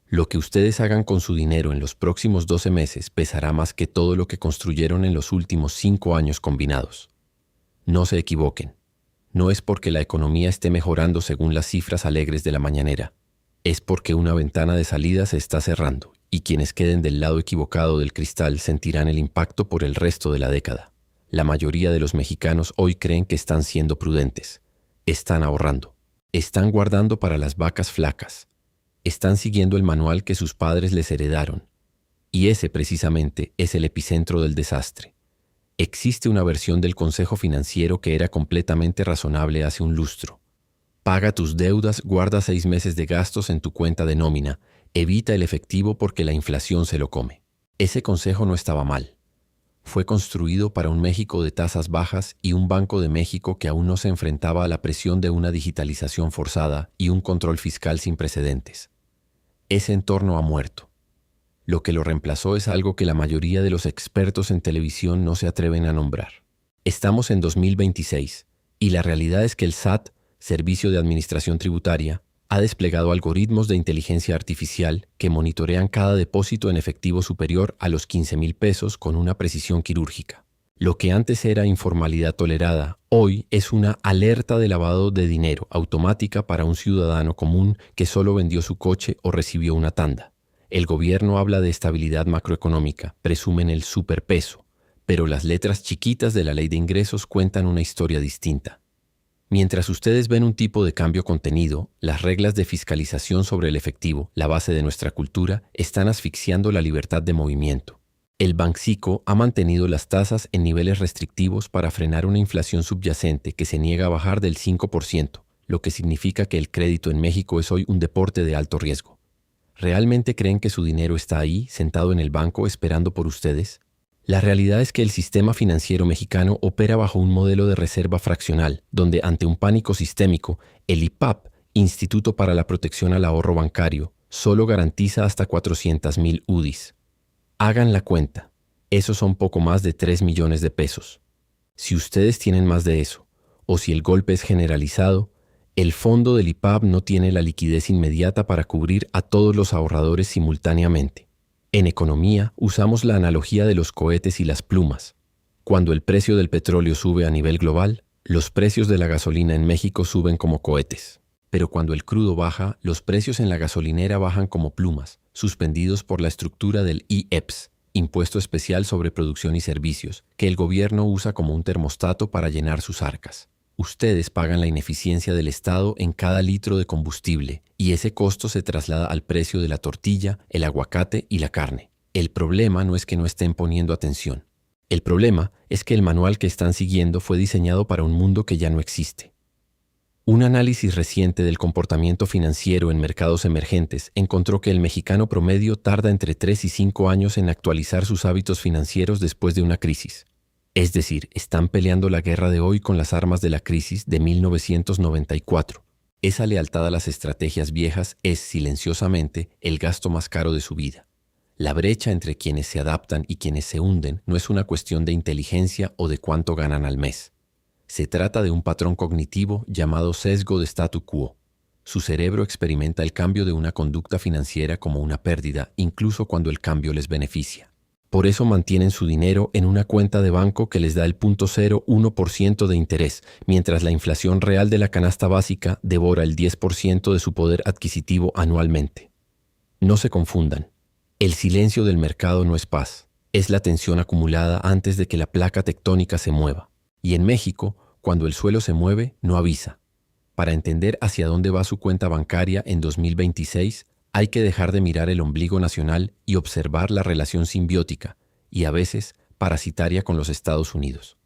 Lo que ustedes hagan con su dinero en los próximos 12 meses pesará más que todo lo que construyeron en los últimos 5 años combinados. No se equivoquen. No es porque la economía esté mejorando según las cifras alegres de la mañanera. Es porque una ventana de salida se está cerrando y quienes queden del lado equivocado del cristal sentirán el impacto por el resto de la década. La mayoría de los mexicanos hoy creen que están siendo prudentes. Están ahorrando. Están guardando para las vacas flacas. Están siguiendo el manual que sus padres les heredaron. Y ese precisamente es el epicentro del desastre. Existe una versión del Consejo Financiero que era completamente razonable hace un lustro. Paga tus deudas, guarda 6 meses de gastos en tu cuenta de nómina, evita el efectivo porque la inflación se lo come. Ese consejo no estaba mal. Fue construido para un México de tasas bajas y un Banco de México que aún no se enfrentaba a la presión de una digitalización forzada y un control fiscal sin precedentes. Ese entorno ha muerto. Lo que lo reemplazó es algo que la mayoría de los expertos en televisión no se atreven a nombrar. Estamos en 2026 y la realidad es que el SAT, Servicio de Administración Tributaria, ha desplegado algoritmos de inteligencia artificial que monitorean cada depósito en efectivo superior a los 15,000 pesos con una precisión quirúrgica. Lo que antes era informalidad tolerada, hoy es una alerta de lavado de dinero automática para un ciudadano común que solo vendió su coche o recibió una tanda. El gobierno habla de estabilidad macroeconómica, presumen el superpeso, pero las letras chiquitas de la ley de ingresos cuentan una historia distinta. Mientras ustedes ven un tipo de cambio contenido, las reglas de fiscalización sobre el efectivo, la base de nuestra cultura, están asfixiando la libertad de movimiento. El Banxico ha mantenido las tasas en niveles restrictivos para frenar una inflación subyacente que se niega a bajar del 5%, lo que significa que el crédito en México es hoy un deporte de alto riesgo. ¿Realmente creen que su dinero está ahí, sentado en el banco, esperando por ustedes? La realidad es que el sistema financiero mexicano opera bajo un modelo de reserva fraccional, donde ante un pánico sistémico, el IPAP, Instituto para la Protección al Ahorro Bancario, solo garantiza hasta 400,000 UDIs. Hagan la cuenta. Esos son poco más de 3 millones de pesos. Si ustedes tienen más de eso, o si el golpe es generalizado, el fondo del IPAP no tiene la liquidez inmediata para cubrir a todos los ahorradores simultáneamente. En economía, usamos la analogía de los cohetes y las plumas. Cuando el precio del petróleo sube a nivel global, los precios de la gasolina en México suben como cohetes. Pero cuando el crudo baja, los precios en la gasolinera bajan como plumas, suspendidos por la estructura del IEPS, Impuesto Especial sobre Producción y Servicios, que el gobierno usa como un termostato para llenar sus arcas. Ustedes pagan la ineficiencia del Estado en cada litro de combustible y ese costo se traslada al precio de la tortilla, el aguacate y la carne. El problema no es que no estén poniendo atención. El problema es que el manual que están siguiendo fue diseñado para un mundo que ya no existe. Un análisis reciente del comportamiento financiero en mercados emergentes encontró que el mexicano promedio tarda entre 3 y 5 años en actualizar sus hábitos financieros después de una crisis. Es decir, están peleando la guerra de hoy con las armas de la crisis de 1994. Esa lealtad a las estrategias viejas es, silenciosamente, el gasto más caro de su vida. La brecha entre quienes se adaptan y quienes se hunden no es una cuestión de inteligencia o de cuánto ganan al mes. Se trata de un patrón cognitivo llamado sesgo de statu quo. Su cerebro experimenta el cambio de una conducta financiera como una pérdida, incluso cuando el cambio les beneficia. Por eso mantienen su dinero en una cuenta de banco que les da el 0.01% de interés, mientras la inflación real de la canasta básica devora el 10% de su poder adquisitivo anualmente. No se confundan. El silencio del mercado no es paz, es la tensión acumulada antes de que la placa tectónica se mueva. Y en México, cuando el suelo se mueve, no avisa. Para entender hacia dónde va su cuenta bancaria en 2026, hay que dejar de mirar el ombligo nacional y observar la relación simbiótica, y a veces parasitaria con los Estados Unidos.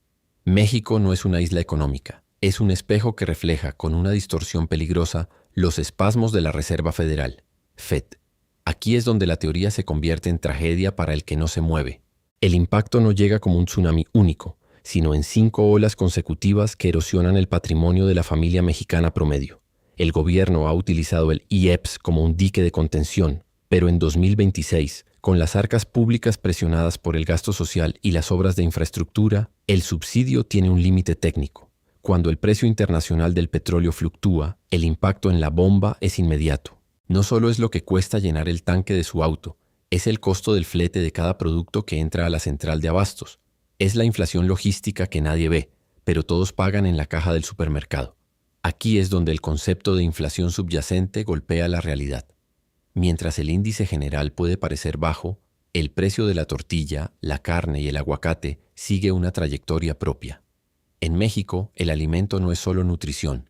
México no es una isla económica, es un espejo que refleja, con una distorsión peligrosa, los espasmos de la Reserva Federal, FED. Aquí es donde la teoría se convierte en tragedia para el que no se mueve. El impacto no llega como un tsunami único, sino en 5 olas consecutivas que erosionan el patrimonio de la familia mexicana promedio. El gobierno ha utilizado el IEPS como un dique de contención, pero en 2026, con las arcas públicas presionadas por el gasto social y las obras de infraestructura, el subsidio tiene un límite técnico. Cuando el precio internacional del petróleo fluctúa, el impacto en la bomba es inmediato. No solo es lo que cuesta llenar el tanque de su auto, es el costo del flete de cada producto que entra a la central de abastos. Es la inflación logística que nadie ve, pero todos pagan en la caja del supermercado. Aquí es donde el concepto de inflación subyacente golpea la realidad. Mientras el índice general puede parecer bajo, el precio de la tortilla, la carne y el aguacate sigue una trayectoria propia. En México, el alimento no es solo nutrición,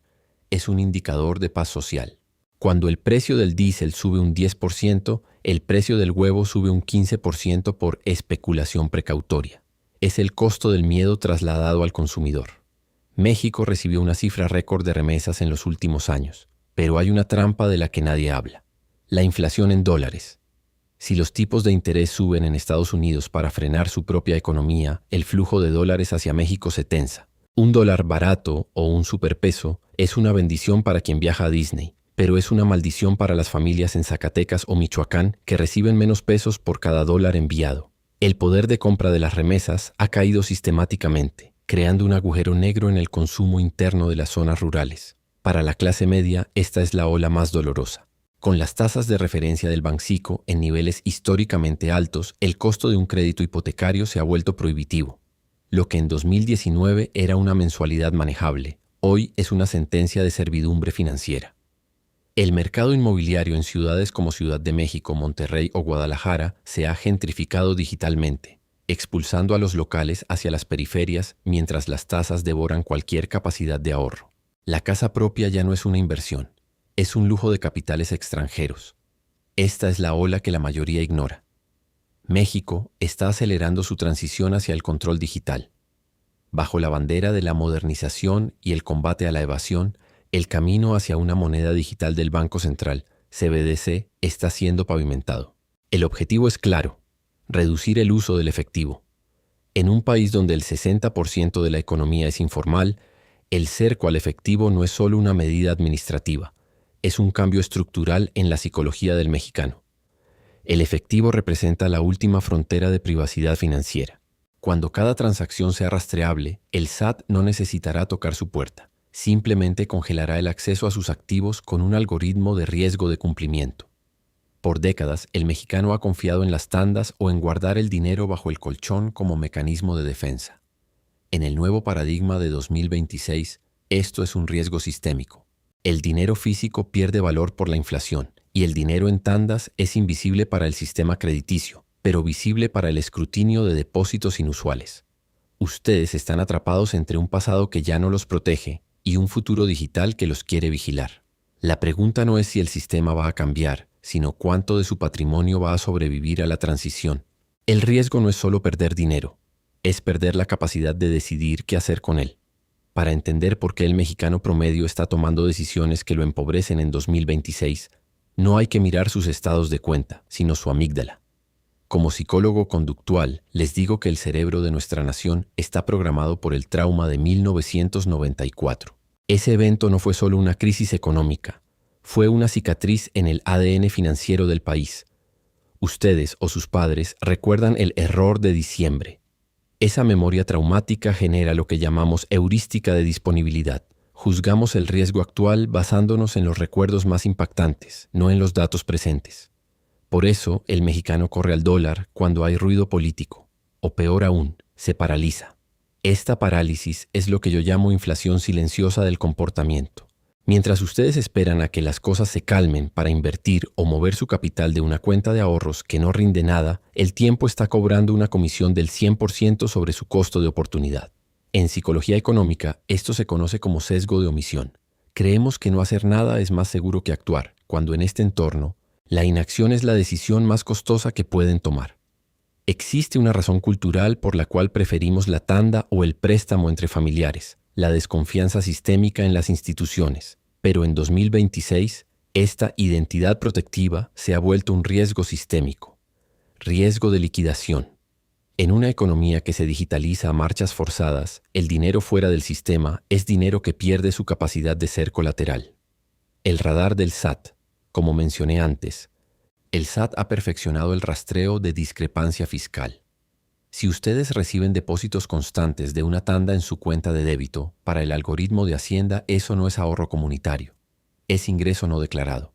es un indicador de paz social. Cuando el precio del diésel sube un 10%, el precio del huevo sube un 15% por especulación precautoria. Es el costo del miedo trasladado al consumidor. México recibió una cifra récord de remesas en los últimos años, pero hay una trampa de la que nadie habla: la inflación en dólares. Si los tipos de interés suben en Estados Unidos para frenar su propia economía, el flujo de dólares hacia México se tensa. Un dólar barato o un superpeso es una bendición para quien viaja a Disney, pero es una maldición para las familias en Zacatecas o Michoacán que reciben menos pesos por cada dólar enviado. El poder de compra de las remesas ha caído sistemáticamente, creando un agujero negro en el consumo interno de las zonas rurales. Para la clase media, esta es la ola más dolorosa. Con las tasas de referencia del Banxico en niveles históricamente altos, el costo de un crédito hipotecario se ha vuelto prohibitivo. Lo que en 2019 era una mensualidad manejable, hoy es una sentencia de servidumbre financiera. El mercado inmobiliario en ciudades como Ciudad de México, Monterrey o Guadalajara se ha gentrificado digitalmente, expulsando a los locales hacia las periferias mientras las tasas devoran cualquier capacidad de ahorro. La casa propia ya no es una inversión, es un lujo de capitales extranjeros. Esta es la ola que la mayoría ignora. México está acelerando su transición hacia el control digital. Bajo la bandera de la modernización y el combate a la evasión, el camino hacia una moneda digital del Banco Central, CBDC, está siendo pavimentado. El objetivo es claro: reducir el uso del efectivo. En un país donde el 60% de la economía es informal, el cerco al efectivo no es solo una medida administrativa, es un cambio estructural en la psicología del mexicano. El efectivo representa la última frontera de privacidad financiera. Cuando cada transacción sea rastreable, el SAT no necesitará tocar su puerta. Simplemente congelará el acceso a sus activos con un algoritmo de riesgo de cumplimiento. Por décadas, el mexicano ha confiado en las tandas o en guardar el dinero bajo el colchón como mecanismo de defensa. En el nuevo paradigma de 2026, esto es un riesgo sistémico. El dinero físico pierde valor por la inflación y el dinero en tandas es invisible para el sistema crediticio, pero visible para el escrutinio de depósitos inusuales. Ustedes están atrapados entre un pasado que ya no los protege y un futuro digital que los quiere vigilar. La pregunta no es si el sistema va a cambiar, sino cuánto de su patrimonio va a sobrevivir a la transición. El riesgo no es solo perder dinero, es perder la capacidad de decidir qué hacer con él. Para entender por qué el mexicano promedio está tomando decisiones que lo empobrecen en 2026, no hay que mirar sus estados de cuenta, sino su amígdala. Como psicólogo conductual, les digo que el cerebro de nuestra nación está programado por el trauma de 1994. Ese evento no fue solo una crisis económica, fue una cicatriz en el ADN financiero del país. Ustedes o sus padres recuerdan el error de diciembre. Esa memoria traumática genera lo que llamamos heurística de disponibilidad. Juzgamos el riesgo actual basándonos en los recuerdos más impactantes, no en los datos presentes. Por eso, el mexicano corre al dólar cuando hay ruido político, o peor aún, se paraliza. Esta parálisis es lo que yo llamo inflación silenciosa del comportamiento. Mientras ustedes esperan a que las cosas se calmen para invertir o mover su capital de una cuenta de ahorros que no rinde nada, el tiempo está cobrando una comisión del 100% sobre su costo de oportunidad. En psicología económica, esto se conoce como sesgo de omisión. Creemos que no hacer nada es más seguro que actuar, cuando en este entorno, la inacción es la decisión más costosa que pueden tomar. Existe una razón cultural por la cual preferimos la tanda o el préstamo entre familiares, la desconfianza sistémica en las instituciones, pero en 2026, esta identidad protectiva se ha vuelto un riesgo sistémico, riesgo de liquidación. En una economía que se digitaliza a marchas forzadas, el dinero fuera del sistema es dinero que pierde su capacidad de ser colateral. El radar del SAT, como mencioné antes, el SAT ha perfeccionado el rastreo de discrepancia fiscal. Si ustedes reciben depósitos constantes de una tanda en su cuenta de débito, para el algoritmo de Hacienda eso no es ahorro comunitario, es ingreso no declarado.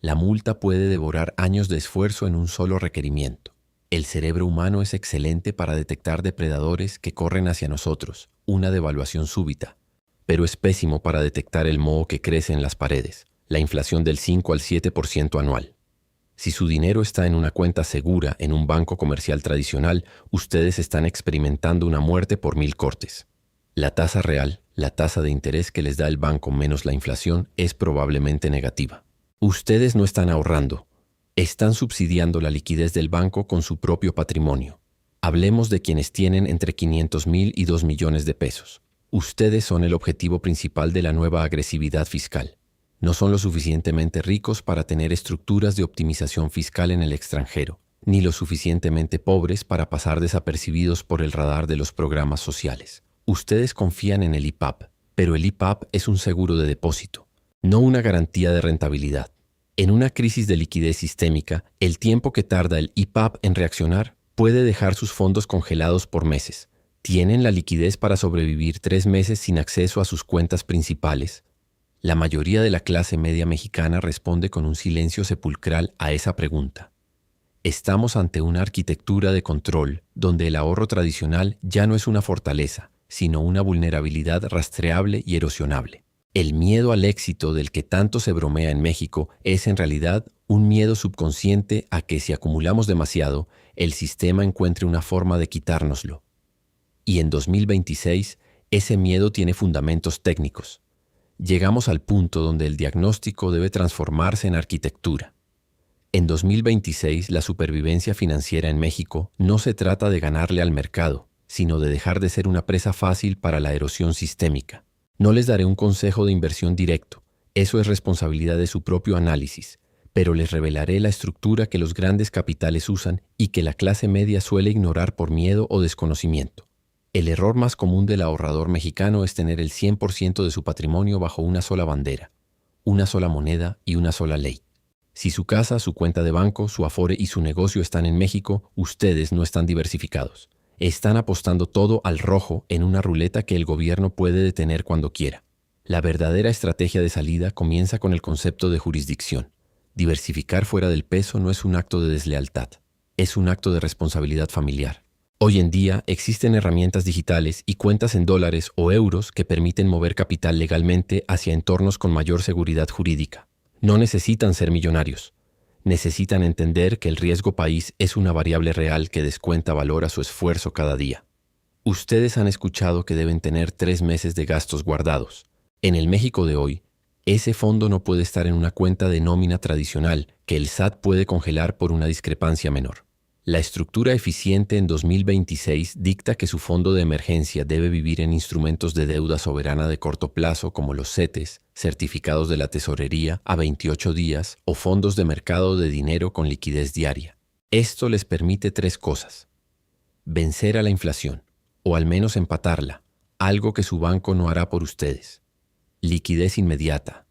La multa puede devorar años de esfuerzo en un solo requerimiento. El cerebro humano es excelente para detectar depredadores que corren hacia nosotros, una devaluación súbita, pero es pésimo para detectar el moho que crece en las paredes, la inflación del 5 al 7% anual. Si su dinero está en una cuenta segura en un banco comercial tradicional, ustedes están experimentando una muerte por 1000 cortes. La tasa real, la tasa de interés que les da el banco menos la inflación, es probablemente negativa. Ustedes no están ahorrando, están subsidiando la liquidez del banco con su propio patrimonio. Hablemos de quienes tienen entre 500,000 y 2 millones de pesos. Ustedes son el objetivo principal de la nueva agresividad fiscal. No son lo suficientemente ricos para tener estructuras de optimización fiscal en el extranjero, ni lo suficientemente pobres para pasar desapercibidos por el radar de los programas sociales. Ustedes confían en el IPAP, pero el IPAP es un seguro de depósito, no una garantía de rentabilidad. En una crisis de liquidez sistémica, el tiempo que tarda el IPAP en reaccionar puede dejar sus fondos congelados por meses. ¿Tienen la liquidez para sobrevivir 3 meses sin acceso a sus cuentas principales? La mayoría de la clase media mexicana responde con un silencio sepulcral a esa pregunta. Estamos ante una arquitectura de control donde el ahorro tradicional ya no es una fortaleza, sino una vulnerabilidad rastreable y erosionable. El miedo al éxito del que tanto se bromea en México es en realidad un miedo subconsciente a que si acumulamos demasiado, el sistema encuentre una forma de quitárnoslo. Y en 2026, ese miedo tiene fundamentos técnicos. Llegamos al punto donde el diagnóstico debe transformarse en arquitectura. En 2026, la supervivencia financiera en México no se trata de ganarle al mercado, sino de dejar de ser una presa fácil para la erosión sistémica. No les daré un consejo de inversión directo, eso es responsabilidad de su propio análisis, pero les revelaré la estructura que los grandes capitales usan y que la clase media suele ignorar por miedo o desconocimiento. El error más común del ahorrador mexicano es tener el 100% de su patrimonio bajo una sola bandera, una sola moneda y una sola ley. Si su casa, su cuenta de banco, su Afore y su negocio están en México, ustedes no están diversificados. Están apostando todo al rojo en una ruleta que el gobierno puede detener cuando quiera. La verdadera estrategia de salida comienza con el concepto de jurisdicción. Diversificar fuera del peso no es un acto de deslealtad, es un acto de responsabilidad familiar. Hoy en día existen herramientas digitales y cuentas en dólares o euros que permiten mover capital legalmente hacia entornos con mayor seguridad jurídica. No necesitan ser millonarios. Necesitan entender que el riesgo país es una variable real que descuenta valor a su esfuerzo cada día. Ustedes han escuchado que deben tener 3 meses de gastos guardados. En el México de hoy, ese fondo no puede estar en una cuenta de nómina tradicional que el SAT puede congelar por una discrepancia menor. La estructura eficiente en 2026 dicta que su fondo de emergencia debe vivir en instrumentos de deuda soberana de corto plazo como los CETES, certificados de la tesorería a 28 días o fondos de mercado de dinero con liquidez diaria. Esto les permite 3 cosas. Vencer a la inflación, o al menos empatarla, algo que su banco no hará por ustedes. Liquidez inmediata.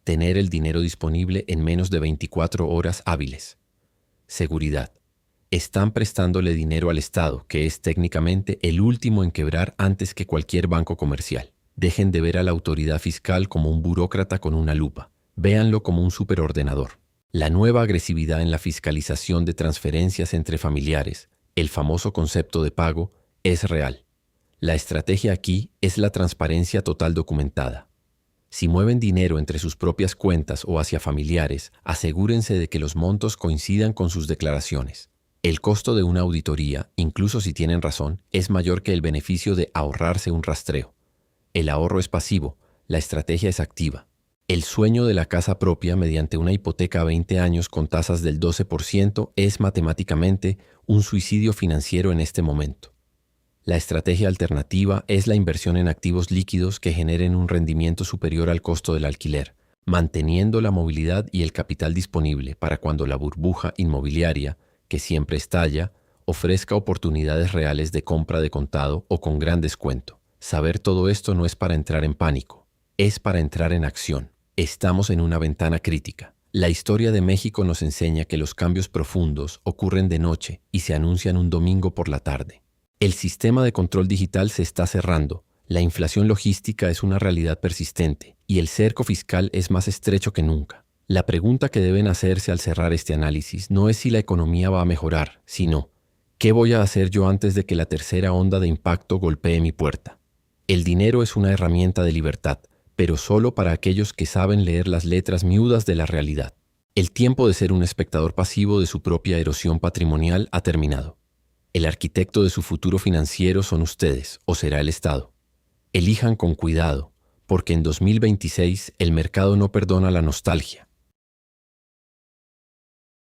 Tener el dinero disponible en menos de 24 horas hábiles. Seguridad. Están prestándole dinero al Estado, que es técnicamente el último en quebrar antes que cualquier banco comercial. Dejen de ver a la autoridad fiscal como un burócrata con una lupa. Véanlo como un superordenador. La nueva agresividad en la fiscalización de transferencias entre familiares, el famoso concepto de pago, es real. La estrategia aquí es la transparencia total documentada. Si mueven dinero entre sus propias cuentas o hacia familiares, asegúrense de que los montos coincidan con sus declaraciones. El costo de una auditoría, incluso si tienen razón, es mayor que el beneficio de ahorrarse un rastreo. El ahorro es pasivo, la estrategia es activa. El sueño de la casa propia mediante una hipoteca a 20 años con tasas del 12% es matemáticamente un suicidio financiero en este momento. La estrategia alternativa es la inversión en activos líquidos que generen un rendimiento superior al costo del alquiler, manteniendo la movilidad y el capital disponible para cuando la burbuja inmobiliaria, que siempre estalla, ofrezca oportunidades reales de compra de contado o con gran descuento. Saber todo esto no es para entrar en pánico, es para entrar en acción. Estamos en una ventana crítica. La historia de México nos enseña que los cambios profundos ocurren de noche y se anuncian un domingo por la tarde. El sistema de control digital se está cerrando, la inflación logística es una realidad persistente y el cerco fiscal es más estrecho que nunca. La pregunta que deben hacerse al cerrar este análisis no es si la economía va a mejorar, sino ¿qué voy a hacer yo antes de que la tercera onda de impacto golpee mi puerta? El dinero es una herramienta de libertad, pero solo para aquellos que saben leer las letras miudas de la realidad. El tiempo de ser un espectador pasivo de su propia erosión patrimonial ha terminado. El arquitecto de su futuro financiero son ustedes, o será el Estado. Elijan con cuidado, porque en 2026 el mercado no perdona la nostalgia,